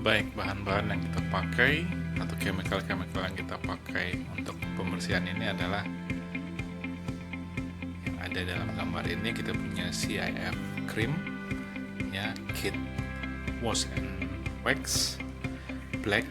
Baik bahan-bahan yang kita pakai atau chemical-chemical yang kita pakai untuk pembersihan ini adalah yang ada dalam gambar ini. Kita punya CIF cream ya, kit wash and wax, black,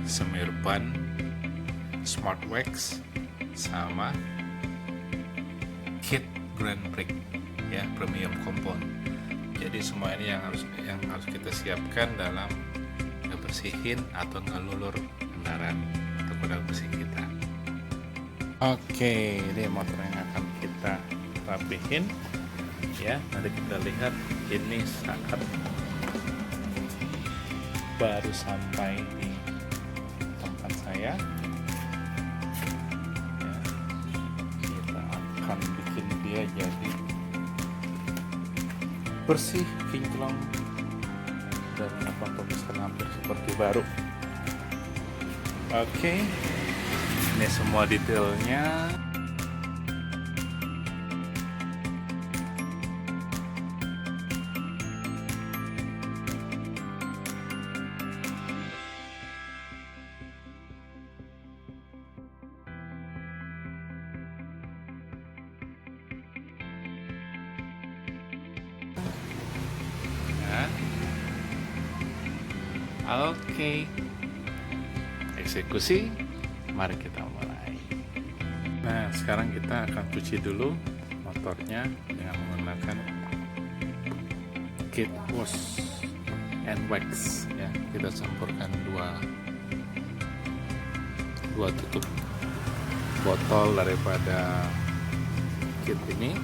semir ban, smart wax, sama kit grand brick ya, premium compound. Jadi semua ini yang harus kita siapkan dalam ngebersihin atau ngelulur kendaraan atau pedal bersih kita. Oke, ini motor yang akan kita rapihin ya. Nanti kita lihat ini saat baru sampai di tempat saya ya, kita akan bikin dia jadi bersih, kinclong, dan terkesan hampir seperti baru. Oke, ini semua detailnya. Oke, eksekusi, mari kita mulai. Nah, sekarang kita akan cuci dulu motornya dengan menggunakan kit wash and wax ya. Kita campurkan dua tutup botol daripada kit ini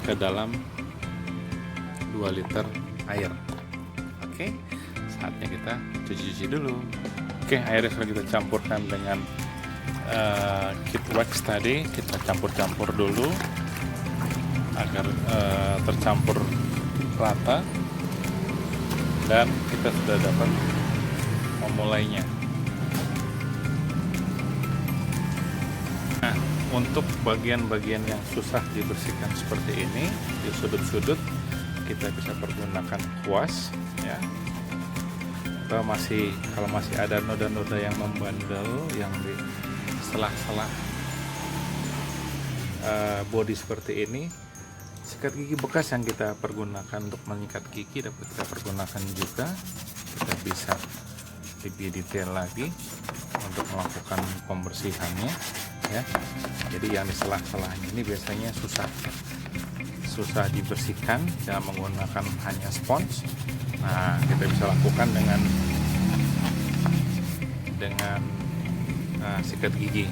ke dalam 2 liter air. Oke, saatnya kita cuci dulu. Oke, airnya sudah kita campurkan dengan kit wax tadi. Kita campur-campur dulu agar tercampur rata, dan kita sudah dapat memulainya. Nah, untuk bagian-bagian yang susah dibersihkan seperti ini, di sudut-sudut kita bisa pergunakan kuas ya. Atau kalau masih ada noda-noda yang membandel yang di selah-selah bodi seperti ini, sikat gigi bekas yang kita pergunakan untuk menyikat gigi dapat kita pergunakan juga. Kita bisa lebih detail lagi untuk melakukan pembersihannya ya. Jadi yang di selah-selahnya ini biasanya susah dibersihkan dengan menggunakan hanya spons. Nah, kita bisa lakukan dengan sikat gigi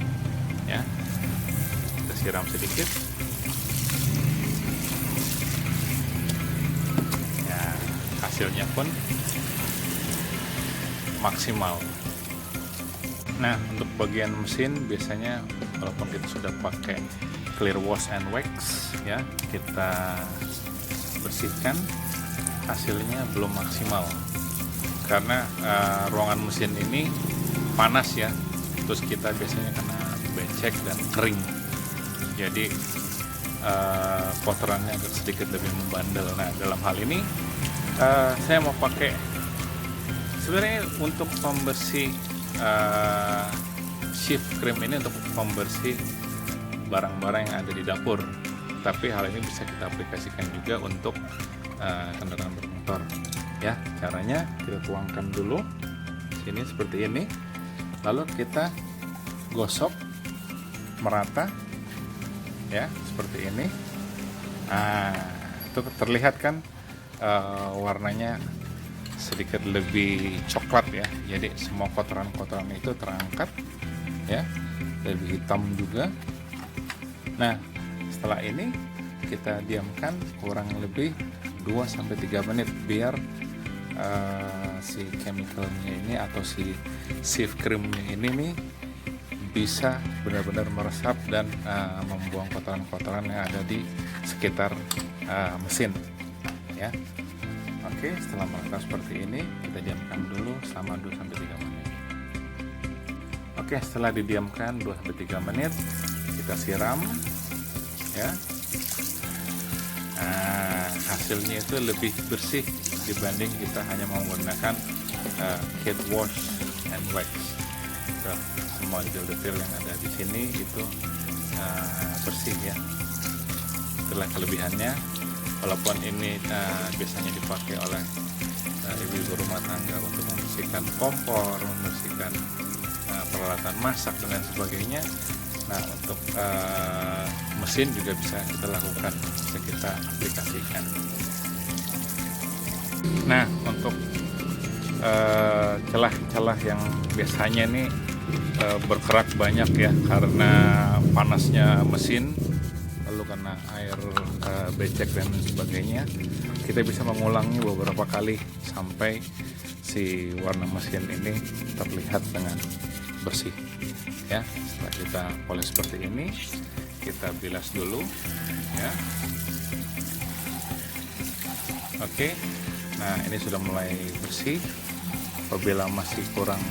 ya. Kita siram sedikit ya, hasilnya pun maksimal. Nah, untuk bagian mesin biasanya walaupun kita sudah pakai clear wash and wax ya, kita bersihkan, hasilnya belum maksimal karena ruangan mesin ini panas ya, terus kita biasanya kena becek dan kering, jadi kotorannya agak sedikit lebih membandel. Nah, dalam hal ini saya mau pakai sebenarnya untuk pembersih shift cream ini untuk pembersih barang-barang yang ada di dapur, tapi hal ini bisa kita aplikasikan juga untuk kendaraan bermotor ya. Caranya kita tuangkan dulu sini seperti ini, lalu kita gosok merata ya seperti ini. Nah, itu terlihat kan warnanya sedikit lebih coklat ya, jadi semua kotoran-kotoran itu terangkat ya, lebih hitam juga. Nah, setelah ini kita diamkan kurang lebih 2-3 menit biar si chemicalnya ini atau si sieve creamnya ini nih bisa benar-benar meresap dan membuang kotoran-kotoran yang ada di sekitar mesin ya. Oke, setelah merata seperti ini kita diamkan dulu selama 2-3 menit. Oke, setelah didiamkan 2-3 menit kita siram ya. Nah, hasilnya itu lebih bersih dibanding kita hanya menggunakan kit wash and wax. Tuh, semua detail-detail yang ada di sini itu bersih ya. Itulah kelebihannya. Walaupun ini biasanya dipakai oleh ibu-ibu rumah tangga untuk membersihkan kompor, membersihkan peralatan masak dan lain sebagainya. Nah, untuk mesin juga bisa kita lakukan, bisa kita aplikasikan. Nah, untuk celah-celah yang biasanya nih berkerak banyak ya karena panasnya mesin, lalu karena air becek dan sebagainya, kita bisa mengulangi beberapa kali sampai si warna mesin ini terlihat dengan bersih ya. Setelah kita poles seperti ini, kita bilas dulu ya. Oke, nah ini sudah mulai bersih. Apabila masih kurang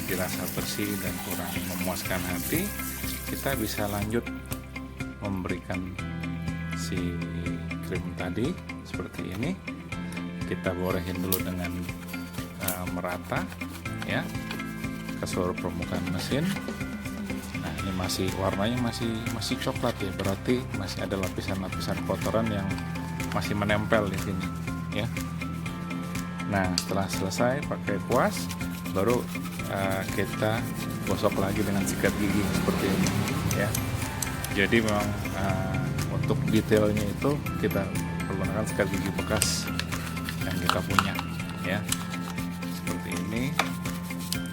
dirasa bersih dan kurang memuaskan hati, kita bisa lanjut memberikan si krim tadi seperti ini. Kita borehin dulu dengan merata ya ke seluruh permukaan mesin. Nah, ini masih warnanya masih coklat ya, berarti masih ada lapisan-lapisan kotoran yang masih menempel di sini ya. Nah, setelah selesai pakai kuas, baru kita gosok lagi dengan sikat gigi seperti ini ya. Jadi memang untuk detailnya itu kita menggunakan sikat gigi bekas yang kita punya ya, seperti ini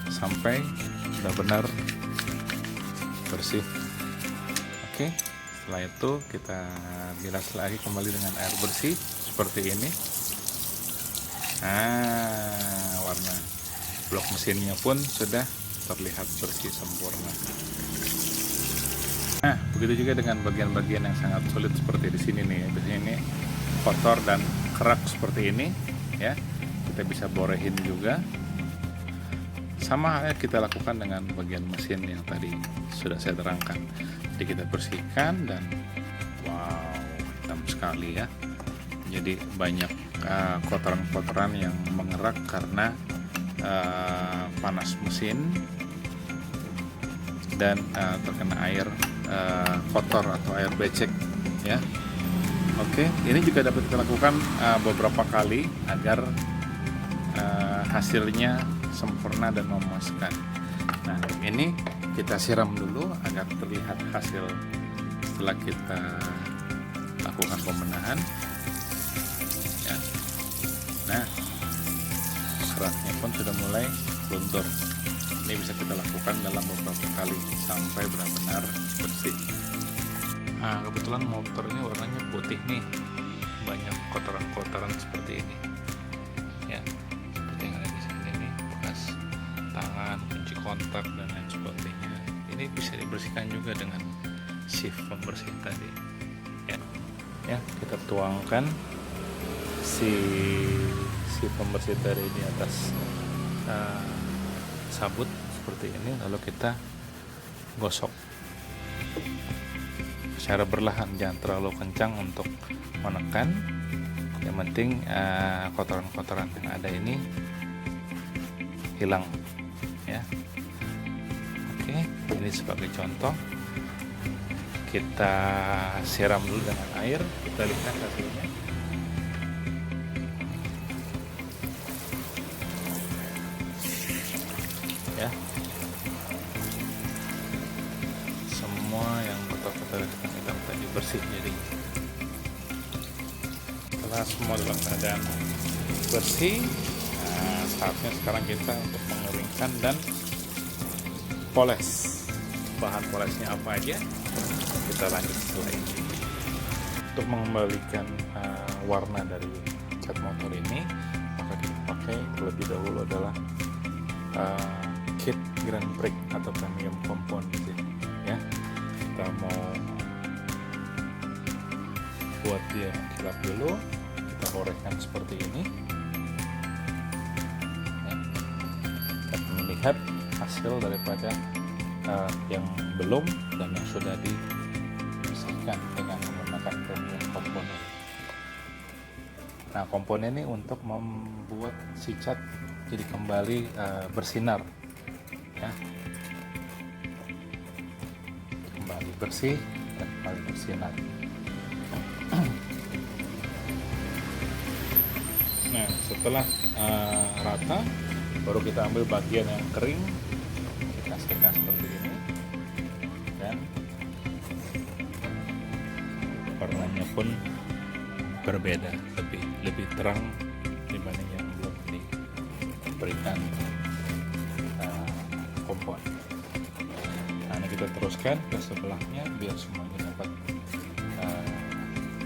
sampai benar-benar bersih. Oke, setelah itu kita bilas lagi kembali dengan air bersih seperti ini. Nah, warna blok mesinnya pun sudah terlihat bersih sempurna. Nah, begitu juga dengan bagian-bagian yang sangat sulit seperti di sini nih. Biasanya ini kotor dan kerak seperti ini ya. Kita bisa borehin juga. Sama halnya kita lakukan dengan bagian mesin yang tadi sudah saya terangkan. Jadi kita bersihkan dan wow, hitam sekali ya. Jadi banyak kotoran-kotoran yang mengerak karena panas mesin dan terkena air kotor atau air becek ya. Oke, ini juga dapat kita lakukan beberapa kali agar hasilnya sempurna dan memuaskan. Nah, ini kita siram dulu agar terlihat hasil setelah kita lakukan pembenahan ya. Nah, keraknya pun sudah mulai luntur. Ini bisa kita lakukan dalam beberapa kali sampai benar-benar bersih. Nah, kebetulan motor ini warnanya putih nih, banyak kotoran-kotoran seperti ini ya, seperti yang ada di sini nih, bekas tangan, kunci kontak dan lain sebagainya. Ini bisa dibersihkan juga dengan sieve pembersih tadi ya. Kita tuangkan si pembersih tadi di atas sabut seperti ini, lalu kita gosok secara berlahan, jangan terlalu kencang untuk menekan. Yang penting kotoran-kotoran yang ada ini hilang ya. Oke, ini sebagai contoh. Kita siram dulu dengan air, kita lihat hasilnya. Ya, semua yang kotor-kotor hitam tadi bersih. Jadi setelah semua dalam keadaan bersih, nah, saatnya sekarang kita untuk mengeringkan dan poles. Bahan polesnya apa aja, kita lanjut setelah ini. Untuk mengembalikan warna dari cat motor ini, maka kita pakai terlebih dahulu adalah kit Grand Prix atau premium compound ya. Kita mau buat dia kilap dulu, kita goreskan seperti ini ya. Kita melihat hasil daripada yang belum dan yang sudah dibersihkan dengan menggunakan premium compound. Nah, komponen ini untuk membuat si cat jadi kembali bersinar, ya, kembali bersih dan kembali bersinar. Nah, setelah rata, baru kita ambil bagian yang kering, kita setrika seperti ini, dan warnanya pun berbeda, lebih terang dibanding yang belum diberikan kompon. Nah, ini kita teruskan ke sebelahnya biar semuanya dapat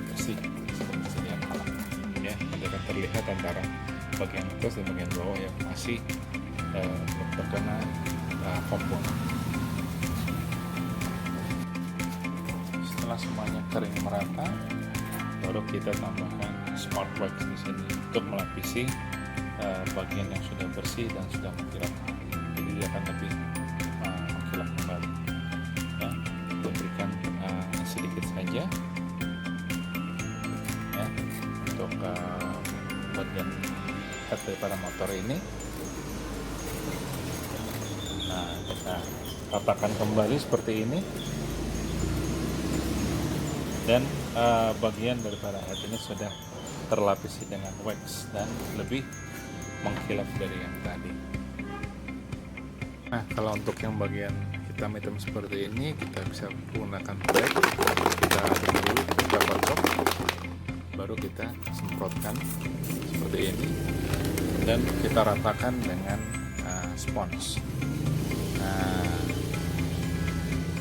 bersih seperti sedia kala, ya. Nanti akan terlihat antara bagian atas dan bagian bawah yang masih belum terkena kompon. Setelah semuanya kering merata, baru kita tambahkan smart wax di sini untuk melapisi bagian yang sudah bersih dan sudah mengkilap. Jadi dia akan lebih mengkilap kembali, ya. Berikan sedikit saja, ya, untuk bagian head daripada motor ini. Nah, kita ratakan kembali seperti ini, dan bagian daripada head ini sudah terlapisi dengan wax dan lebih mengkilap dari yang tadi. Nah, kalau untuk yang bagian hitam-hitam seperti ini, kita bisa menggunakan flek. Kita aduk dulu, kita kocok, baru kita semprotkan seperti ini, dan kita ratakan dengan spons. Nah,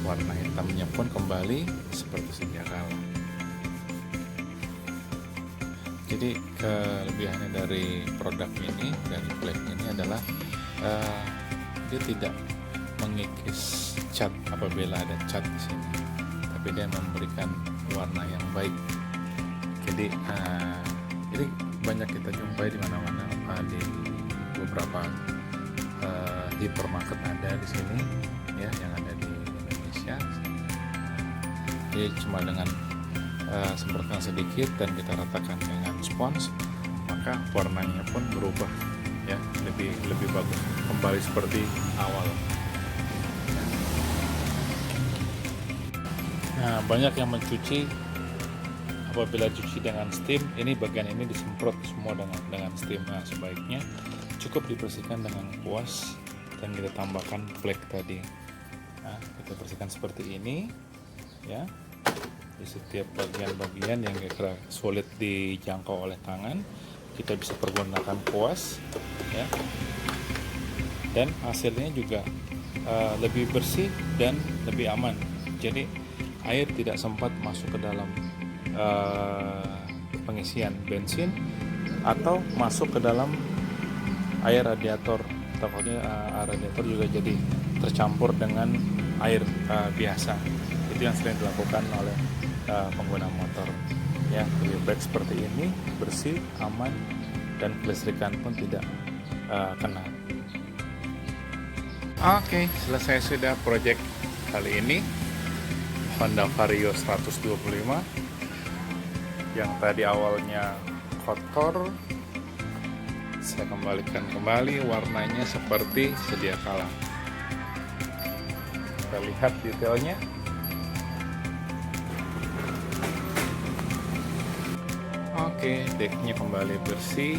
warna hitamnya pun kembali seperti sedia kala. Jadi kelebihannya dari produk ini, dari flek ini adalah dia tidak mengikis cat apabila ada cat di sini, tapi dia memberikan warna yang baik. Jadi banyak kita jumpai di mana-mana, di beberapa hypermarket ada di sini, ya, yang ada di Indonesia. Jadi cuma dengan semprotkan sedikit dan kita ratakan dengan spons, maka warnanya pun berubah, ya, lebih bagus, kembali seperti awal. Nah, banyak yang mencuci apabila cuci dengan steam, ini bagian ini disemprot semua dengan steam. Nah, sebaiknya cukup dibersihkan dengan kuas dan kita tambahkan flek tadi. Nah, kita bersihkan seperti ini, ya. Di setiap bagian-bagian yang kira-kira sulit dijangkau oleh tangan, kita bisa pergunakan kuas, ya, dan hasilnya juga lebih bersih dan lebih aman. Jadi air tidak sempat masuk ke dalam pengisian bensin atau masuk ke dalam air radiator. Takutnya radiator juga jadi tercampur dengan air biasa. Itu yang sering dilakukan oleh pengguna motor, ya. Lebih baik seperti ini, bersih, aman, dan kelistrikan pun tidak kena. Oke, selesai sudah project kali ini, Honda Vario 125 yang tadi awalnya kotor. Saya kembalikan kembali, warnanya seperti sedia kala. Kita lihat detailnya. Oke, decknya kembali bersih,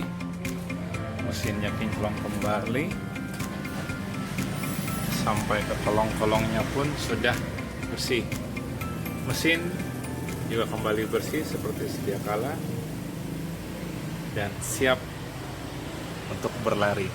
mesinnya kinclong kembali, sampai ke kolong-kolongnya pun sudah bersih. Mesin juga kembali bersih seperti sedia kala dan siap untuk berlari.